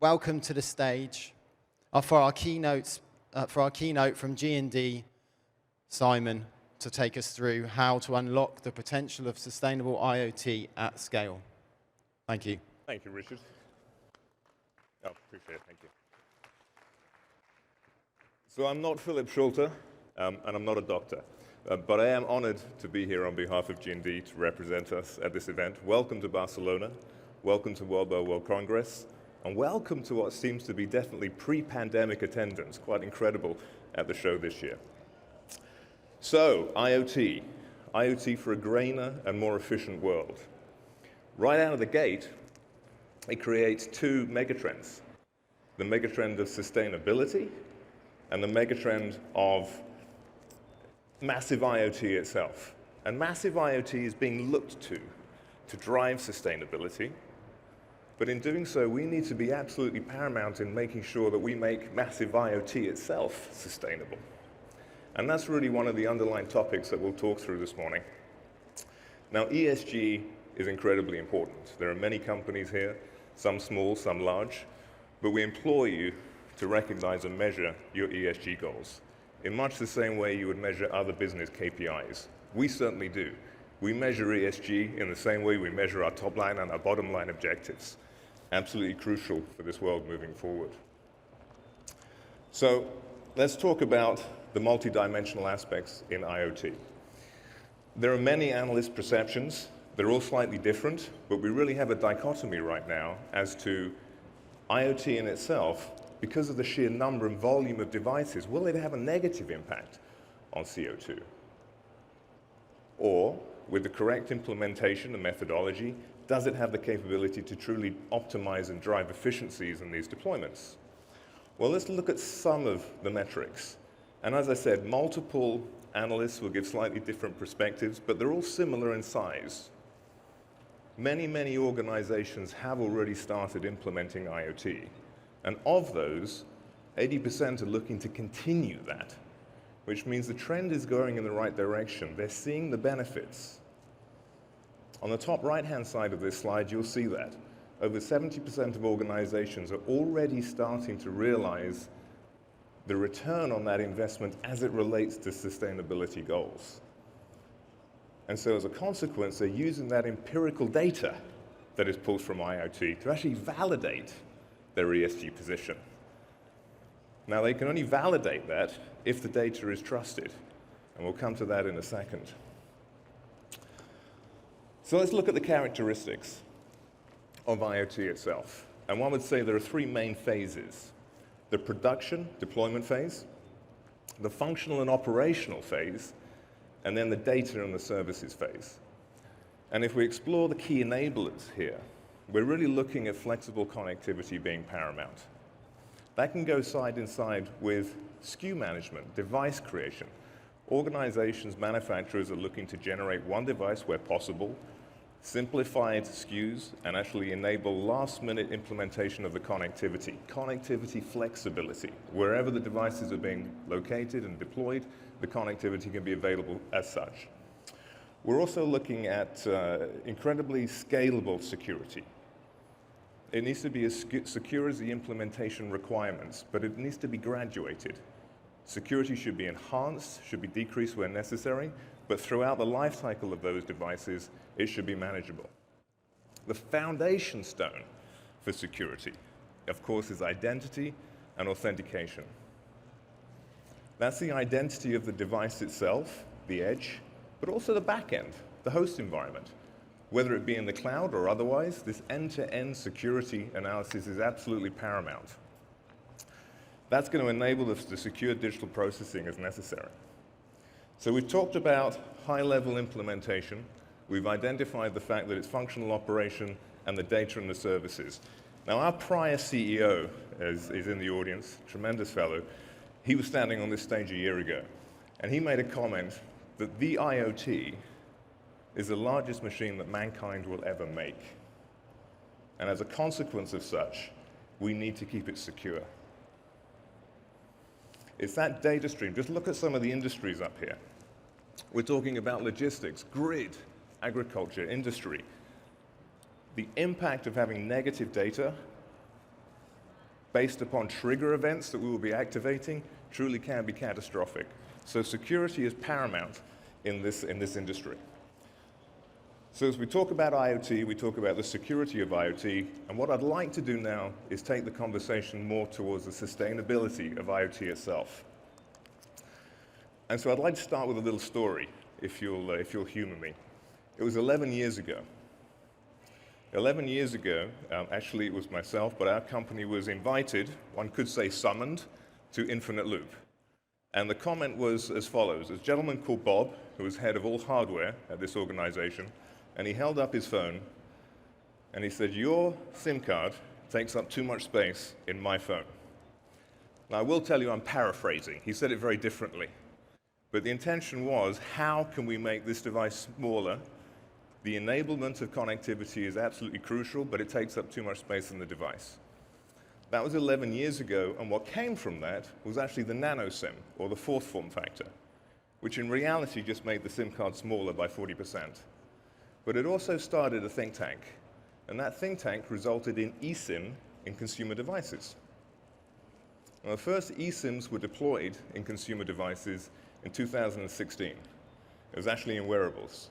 welcome to the stage for our keynote from G&D, Simon, to take us through how to unlock the potential of sustainable IoT at scale. Thank you. Thank you, Richard. Oh, appreciate it. Thank you. So I'm not Philip Schulte, and I'm not a doctor, but I am honored to be here on behalf of G&D to represent us at this event. Welcome to Barcelona. Welcome to World Mobile World Congress. And welcome to what seems to be definitely pre-pandemic attendance, quite incredible at the show this year. So, IoT for a greener and more efficient world. Right out of the gate, it creates two megatrends. The megatrend of sustainability and the megatrend of massive IoT itself. And massive IoT is being looked to drive sustainability. But in doing so, we need to be absolutely paramount in making sure that we make massive IoT itself sustainable. And that's really one of the underlying topics that we'll talk through this morning. Now, ESG is incredibly important. There are many companies here, some small, some large, but we implore you to recognize and measure your ESG goals in much the same way you would measure other business KPIs. We certainly do. We measure ESG in the same way we measure our top line and our bottom line objectives. Absolutely crucial for this world moving forward. So let's talk about the multidimensional aspects in IoT. There are many analyst perceptions. They're all slightly different, but we really have a dichotomy right now as to IoT in itself, because of the sheer number and volume of devices, will it have a negative impact on CO2? Or, with the correct implementation and methodology, does it have the capability to truly optimize and drive efficiencies in these deployments? Well, let's look at some of the metrics. And as I said, multiple analysts will give slightly different perspectives, but they're all similar in size. Many organizations have already started implementing IoT. And of those, 80% are looking to continue that, which means the trend is going in the right direction. They're seeing the benefits. On the top right-hand side of this slide, you'll see that. Over 70% of organizations are already starting to realize the return on that investment as it relates to sustainability goals. And so as a consequence, they're using that empirical data that is pulled from IoT to actually validate their ESG position. Now, they can only validate that if the data is trusted, and we'll come to that in a second. So let's look at the characteristics of IoT itself. And one would say there are three main phases: the production, deployment phase, the functional and operational phase, and then the data and the services phase. And if we explore the key enablers here, we're really looking at flexible connectivity being paramount. That can go side by side with SKU management, device creation. Organizations, manufacturers are looking to generate one device where possible, simplified SKUs, and actually enable last-minute implementation of the connectivity flexibility. Wherever the devices are being located and deployed, the connectivity can be available as such. We're also looking at incredibly scalable security. It needs to be as secure as the implementation requirements, but it needs to be graduated. Security should be enhanced, should be decreased where necessary, but throughout the life cycle of those devices, it should be manageable. The foundation stone for security, of course, is identity and authentication. That's the identity of the device itself, the edge, but also the back end, the host environment. Whether it be in the cloud or otherwise, this end-to-end security analysis is absolutely paramount. That's going to enable us to secure digital processing as necessary. So we've talked about high-level implementation. We've identified the fact that it's functional operation and the data and the services. Now, our prior CEO is in the audience, tremendous fellow. He was standing on this stage a year ago, and he made a comment that the IoT is the largest machine that mankind will ever make. And as a consequence of such, we need to keep it secure. It's that data stream. Just look at some of the industries up here. We're talking about logistics, grid, agriculture, industry. The impact of having negative data based upon trigger events that we will be activating, truly can be catastrophic. So security is paramount in this industry. So as we talk about IoT, we talk about the security of IoT, and what I'd like to do now is take the conversation more towards the sustainability of IoT itself. And so I'd like to start with a little story, if you'll humor me. It was 11 years ago. 11 years ago, actually it was myself, but our company was invited, one could say summoned, to Infinite Loop. And the comment was as follows. There's a gentleman called Bob, who was head of all hardware at this organization, and he held up his phone, and he said, "Your SIM card takes up too much space in my phone." Now, I will tell you I'm paraphrasing. He said it very differently. But the intention was, how can we make this device smaller? The enablement of connectivity is absolutely crucial, but it takes up too much space in the device. That was 11 years ago, and what came from that was actually the nano SIM, or the fourth form factor, which in reality just made the SIM card smaller by 40%. But it also started a think tank, and that think tank resulted in eSIM in consumer devices. Now, the first eSIMs were deployed in consumer devices in 2016. It was actually in wearables.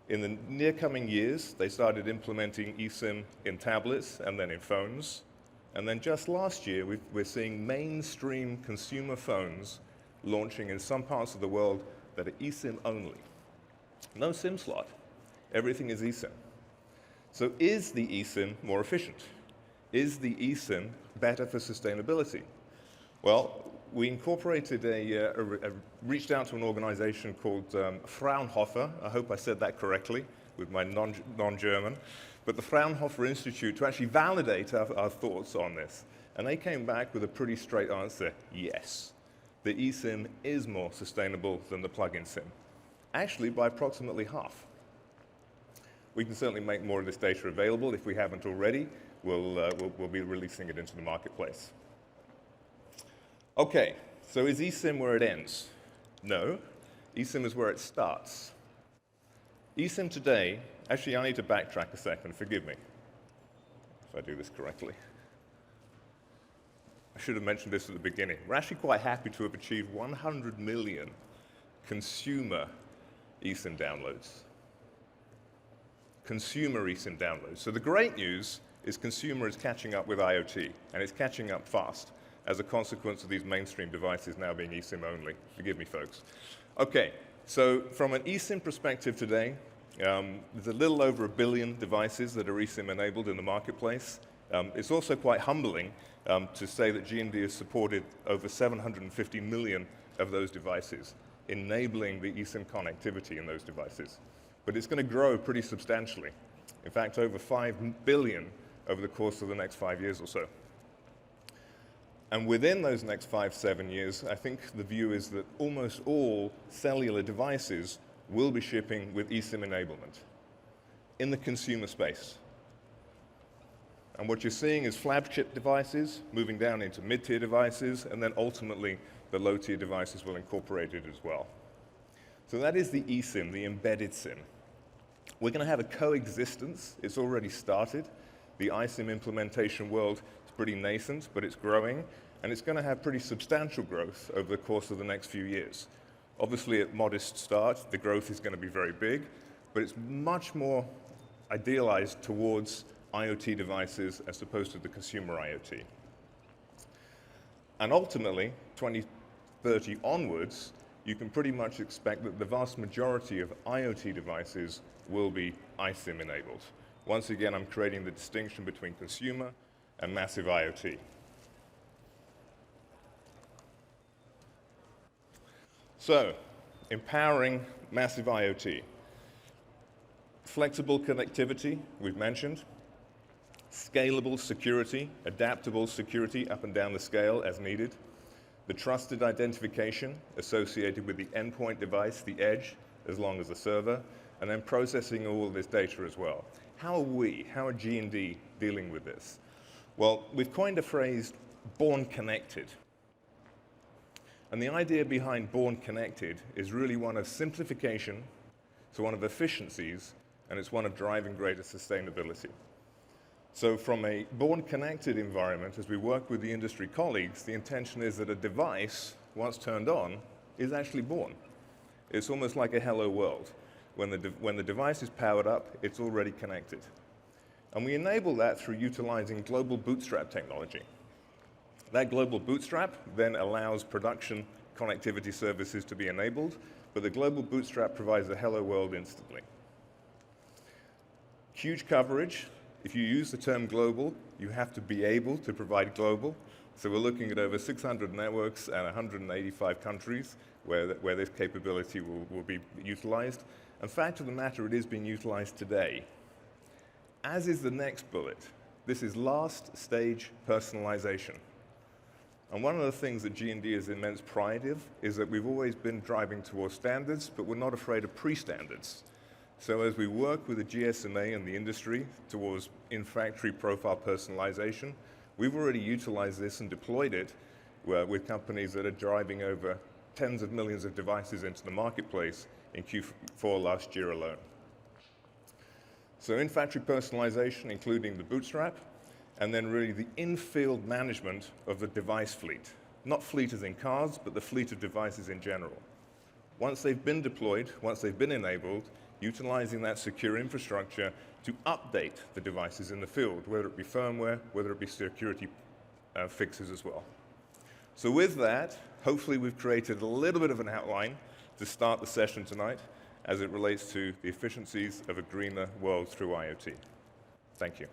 In the near coming years, they started implementing eSIM in tablets and then in phones. And then just last year, we're seeing mainstream consumer phones launching in some parts of the world that are eSIM only. No SIM slot. Everything is eSIM. So is the eSIM more efficient? Is the eSIM better for sustainability? Well, we incorporated reached out to an organization called Fraunhofer. I hope I said that correctly with my non-German. But the Fraunhofer Institute to actually validate our thoughts on this. And they came back with a pretty straight answer, yes. The eSIM is more sustainable than the plug-in SIM. Actually, by approximately half. We can certainly make more of this data available. If we haven't already, we'll be releasing it into the marketplace. Okay, so is eSIM where it ends? No, eSIM is where it starts. eSIM today, actually I need to backtrack a second, forgive me if I do this correctly. I should have mentioned this at the beginning. We're actually quite happy to have achieved 100 million consumer eSIM downloads. Consumer eSIM downloads. So the great news is consumer is catching up with IoT, and it's catching up fast as a consequence of these mainstream devices now being eSIM only. Forgive me, folks. Okay, so from an eSIM perspective today, there's a little over 1 billion devices that are eSIM enabled in the marketplace. It's also quite humbling to say that G&D has supported over 750 million of those devices, enabling the eSIM connectivity in those devices. But it's going to grow pretty substantially. In fact, over 5 billion over the course of the next 5 years or so. And within those next 5-7 years, I think the view is that almost all cellular devices will be shipping with eSIM enablement in the consumer space. And what you're seeing is flagship devices moving down into mid-tier devices, and then ultimately the low-tier devices will incorporate it as well. So that is the eSIM, the embedded SIM. We're going to have a coexistence. It's already started. The iSIM implementation world is pretty nascent, but it's growing, and it's going to have pretty substantial growth over the course of the next few years. Obviously, at modest start, the growth is going to be very big, but it's much more idealized towards IoT devices as opposed to the consumer IoT. And ultimately, 2030 onwards, you can pretty much expect that the vast majority of IoT devices will be iSIM enabled. Once again, I'm creating the distinction between consumer and massive IoT. So, empowering massive IoT. Flexible connectivity, we've mentioned. Scalable security, adaptable security up and down the scale as needed. The trusted identification associated with the endpoint device, the edge, as long as the server, and then processing all of this data as well. How are G&D dealing with this? Well, we've coined a phrase, born connected. And the idea behind born connected is really one of simplification, it's one of efficiencies, and it's one of driving greater sustainability. So from a born connected environment, as we work with the industry colleagues, the intention is that a device, once turned on, is actually born. It's almost like a hello world. When the device is powered up, it's already connected. And we enable that through utilizing global bootstrap technology. That global bootstrap then allows production connectivity services to be enabled, but the global bootstrap provides a hello world instantly. Huge coverage. If you use the term global, you have to be able to provide global. So we're looking at over 600 networks and 185 countries where this capability will be utilized. And fact of the matter, it is being utilized today. As is the next bullet. This is last stage personalization. And one of the things that G&D has immense pride in is that we've always been driving towards standards, but we're not afraid of pre-standards. So as we work with the GSMA and the industry towards in-factory profile personalization, we've already utilized this and deployed it with companies that are driving over tens of millions of devices into the marketplace in Q4 last year alone. So in-factory personalization, including the bootstrap, and then really the in-field management of the device fleet. Not fleet as in cars, but the fleet of devices in general. Once they've been deployed, once they've been enabled, utilizing that secure infrastructure to update the devices in the field, whether it be firmware, whether it be security fixes as well. So with that, hopefully we've created a little bit of an outline to start the session tonight as it relates to the efficiencies of a greener world through IoT. Thank you.